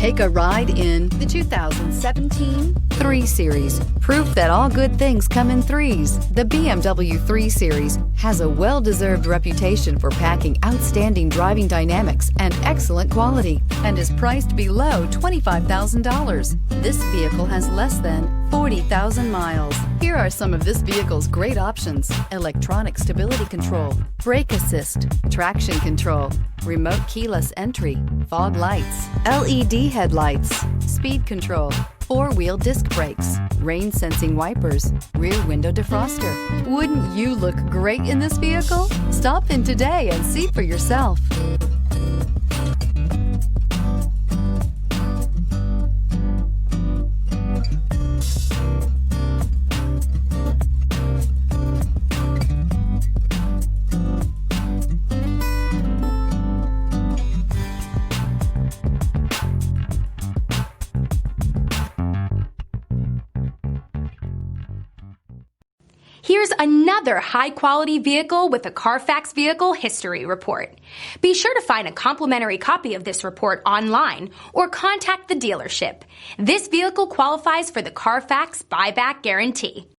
Take a ride in the 2017 3 Series. Proof that all good things come in threes. The BMW 3 Series has a well-deserved reputation for packing outstanding driving dynamics and excellent quality, and is priced below $25,000. This vehicle has less than 40,000 miles. Here are some of this vehicle's great options: electronic stability control, brake assist, traction control, remote keyless entry, fog lights, LED headlights, speed control, 4-wheel disc brakes, rain sensing wipers, rear window defroster. Wouldn't you look great in this vehicle? Stop in today and see for yourself. Here's another high-quality vehicle with a Carfax Vehicle History Report. Be sure to find a complimentary copy of this report online or contact the dealership. This vehicle qualifies for the Carfax Buyback Guarantee.